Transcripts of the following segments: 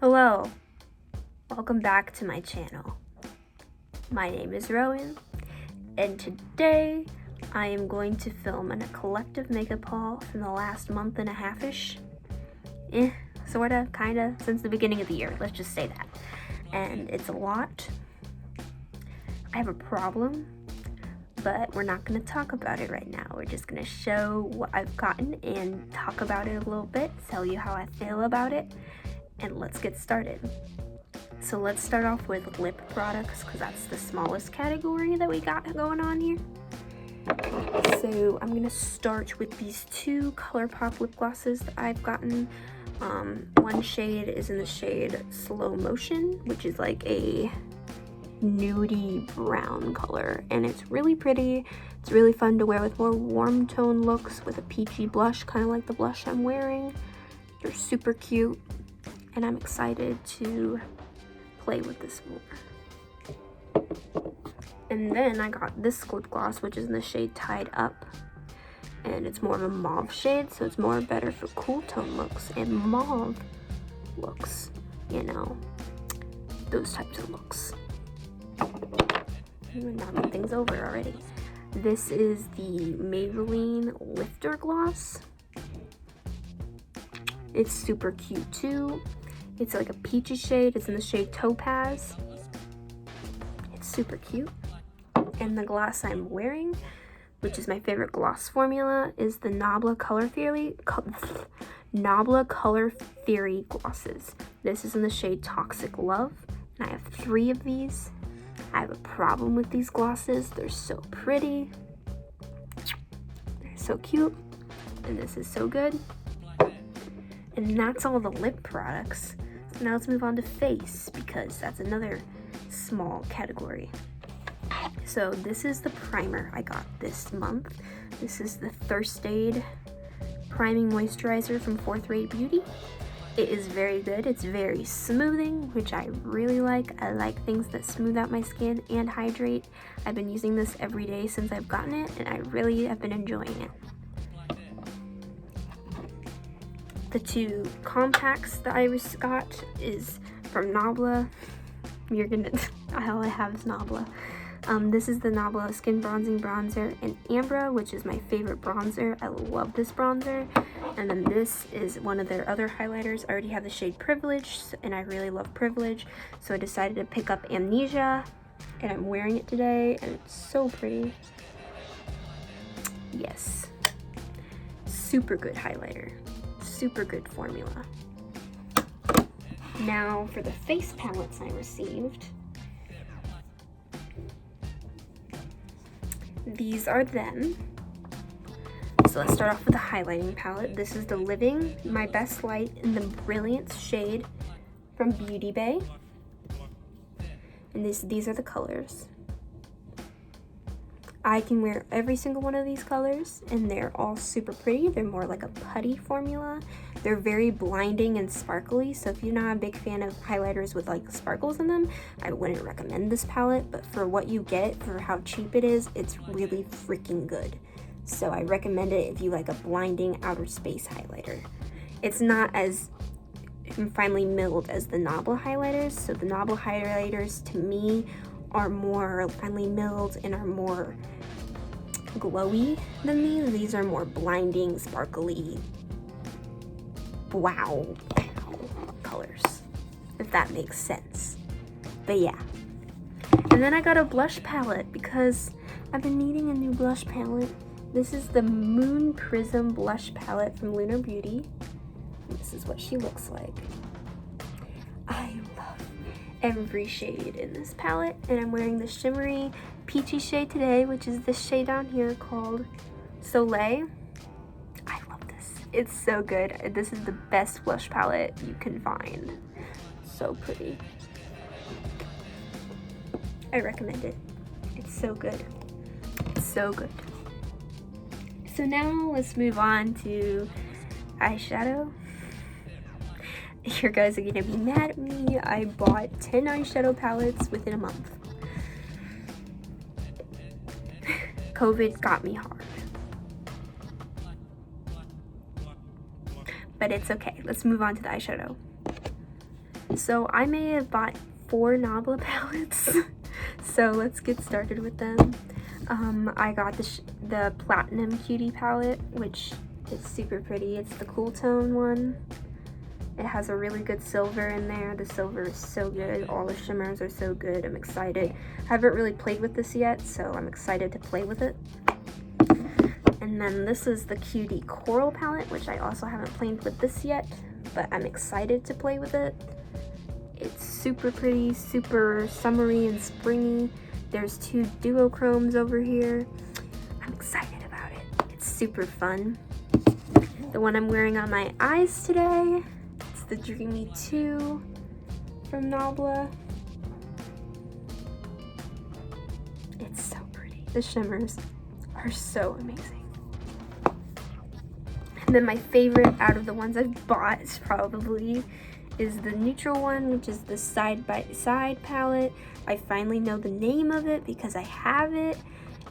Hello, welcome back to my channel. My name is Rowan, and today I am going to film a collective makeup haul from the last month and a half-ish. Sorta, kinda, since the beginning of the year, let's just say that. And it's a lot. I have a problem, but we're not gonna talk about it right now. We're just gonna show what I've gotten and talk about it a little bit, tell you how I feel about it, and let's get started. So let's start off with lip products, because that's the smallest category that we got going on here. So I'm gonna start with these two ColourPop lip glosses that I've gotten. One shade is in the shade Slow Motion, which is like a nudie brown color, and it's really pretty. It's really fun to wear with more warm tone looks with a peachy blush, kind of like the blush I'm wearing. They're super cute, and I'm excited to play with this more. And then I got this lip gloss, which is in the shade Tied Up, and it's more of a mauve shade, so it's more better for cool tone looks and mauve looks, you know, those types of looks. We're knocking things over already. This is the Maybelline Lifter Gloss. It's super cute too. It's like a peachy shade. It's in the shade Topaz. It's super cute. And the gloss I'm wearing, which is my favorite gloss formula, is the Nabla Color Theory glosses. This is in the shade Toxic Love, and I have 3 of these. I have a problem with these glosses. They're so pretty. They're so cute. And this is so good. And that's all the lip products. So now let's move on to face, because that's another small category. So this is the primer I got this month. This is the Thirstaid Priming Moisturizer from 4th Rate Beauty. It is very good. It's very smoothing, which I really like. I like things that smooth out my skin and hydrate. I've been using this every day since I've gotten it, and I really have been enjoying it. The 2 compacts that I got is from Nabla. All I have is Nabla. This is the Nabla Skin Bronzing Bronzer in Ambra, which is my favorite bronzer. I love this bronzer. And then this is one of their other highlighters. I already have the shade Privilege, and I really love Privilege, so I decided to pick up Amnesia, and I'm wearing it today, and it's so pretty. Yes. Super good highlighter. Super good formula. Now for the face palettes I received. These are them. So let's start off with the highlighting palette. This is the Living My Best Light in the Brilliance shade from Beauty Bay. And these are the colors. I can wear every single one of these colors, and they're all super pretty. They're more like a putty formula. They're very blinding and sparkly, so if you're not a big fan of highlighters with like sparkles in them, I wouldn't recommend this palette, but for what you get, for how cheap it is, it's really freaking good. So I recommend it if you like a blinding outer space highlighter. It's not as finely milled as the Nabla highlighters, so the Nabla highlighters to me are more finely milled and are more glowy than these. These are more blinding, sparkly, wow colors, if that makes sense. But yeah. And then I got a blush palette because I've been needing a new blush palette. This is the Moon Prism blush palette from Lunar Beauty. This is what she looks like. I love every shade in this palette, and I'm wearing the shimmery peachy shade today, which is this shade down here called Soleil. I love this. It's so good. This is the best blush palette you can find. So pretty. I recommend it. It's so good. It's so good. So now let's move on to eyeshadow. You guys are gonna be mad at me. I bought 10 eyeshadow palettes within a month. COVID got me hard. But it's okay. Let's move on to the eyeshadow. So I may have bought 4 Nabla palettes. So let's get started with them. I got the Platinum Cutie palette, which is super pretty. It's the cool tone one. It has a really good silver in there. The silver is so good. All the shimmers are so good. I'm excited. I haven't really played with this yet, so I'm excited to play with it. And then this is the Cutie Coral palette, which I also haven't played with this yet, but I'm excited to play with it. It's super pretty, super summery and springy. There's 2 duochromes over here. I'm excited about it. It's super fun. The one I'm wearing on my eyes today, it's the Dreamy 2 from Nabla. It's so pretty. The shimmers are so amazing. And then my favorite out of the ones I've bought is the neutral one, which is the Side by Side palette. I finally know the name of it because I have it,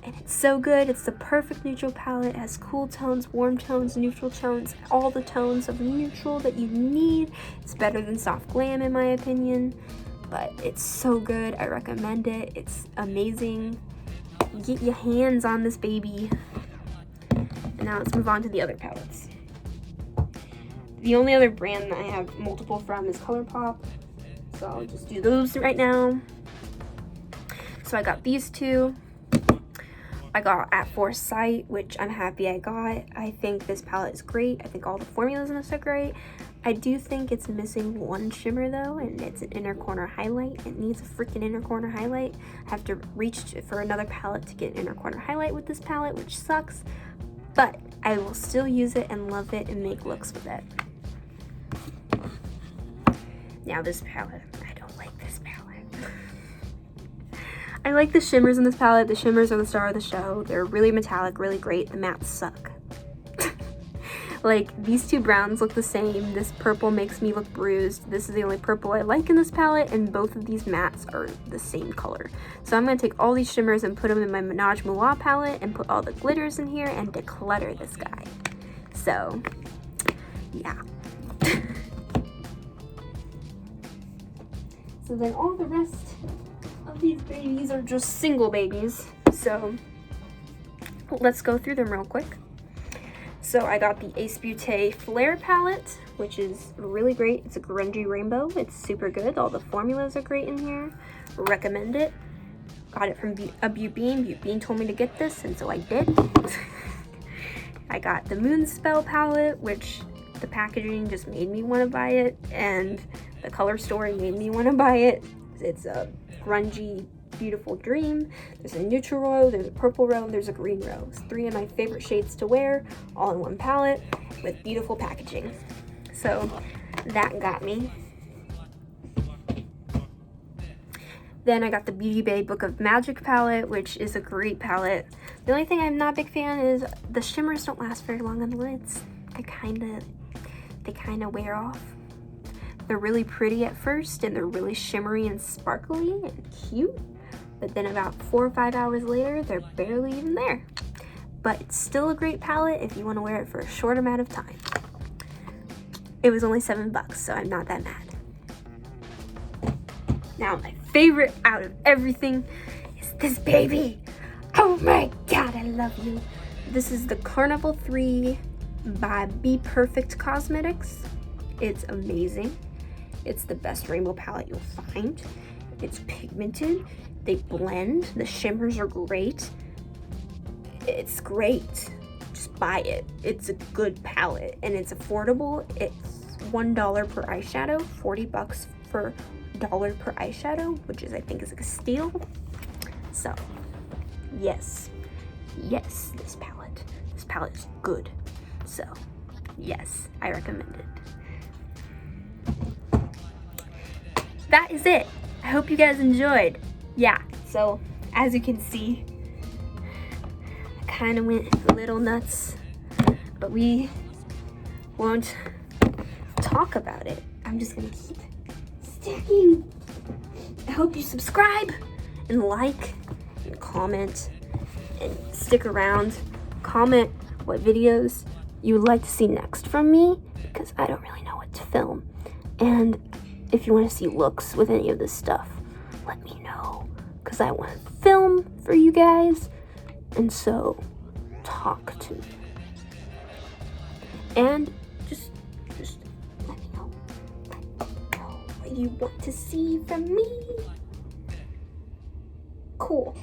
and it's so good. It's the perfect neutral palette. It has cool tones, warm tones, neutral tones, all the tones of neutral that you need. It's better than Soft Glam in my opinion, but it's so good. I recommend it. It's amazing. Get your hands on this baby. And now let's move on to the other palettes. The only other brand that I have multiple from is ColourPop, so I'll just do those right now. So I got these 2. I got At Foresight, which I'm happy I got. I think this palette is great. I think all the formulas in this are great. I do think it's missing one shimmer though, and it's an inner corner highlight. It needs a freaking inner corner highlight. I have to reach for another palette to get an inner corner highlight with this palette, which sucks, but I will still use it and love it and make looks with it. Now this palette, I don't like this palette. I like the shimmers in this palette. The shimmers are the star of the show. They're really metallic, really great. The mattes suck. Like, these 2 browns look the same. This purple makes me look bruised. This is the only purple I like in this palette, and both of these mattes are the same color. So I'm going to take all these shimmers and put them in my Menage Mouah palette and put all the glitters in here and declutter this guy. So, yeah. So then all the rest of these babies are just single babies. So let's go through them real quick. So I got the Ace Beauté Flare palette, which is really great. It's a grungy rainbow. It's super good. All the formulas are great in here. Recommend it. Got it from a Beaubean. Beaubean told me to get this, and so I did. I got the Moonspell palette, which the packaging just made me want to buy it, and the color story made me want to buy it. It's a grungy, beautiful dream. There's a neutral row, there's a purple row, and there's a green row. It's 3 of my favorite shades to wear, all in one palette with beautiful packaging. So that got me. Then I got the Beauty Bay Book of Magic palette, which is a great palette. The only thing I'm not a big fan is the shimmers don't last very long on the lids. They kind of wear off. They're really pretty at first, and they're really shimmery and sparkly and cute, but then about 4 or 5 hours later, they're barely even there. But it's still a great palette if you want to wear it for a short amount of time. It was only $7, so I'm not that mad. Now, my favorite out of everything is this baby. Oh my god, I love you. This is the Carnival 3 by Be Perfect Cosmetics. It's amazing. It's the best rainbow palette you'll find. It's pigmented. They blend. The shimmers are great. It's great. Just buy it. It's a good palette, and it's affordable. It's $1 per eyeshadow, $40 for $1 per eyeshadow, which is, I think, is like a steal. So, yes, this palette is good. So, yes, I recommend it. That is it. I hope you guys enjoyed. Yeah, so as you can see, I kind of went a little nuts, but we won't talk about it. I'm just gonna keep sticking. I hope you subscribe and like and comment and stick around. Comment what videos you would like to see next from me, because I don't really know what to film. And if you want to see looks with any of this stuff, let me know, because I want to film for you guys, and so talk to me. And just let me know what you want to see from me. Cool.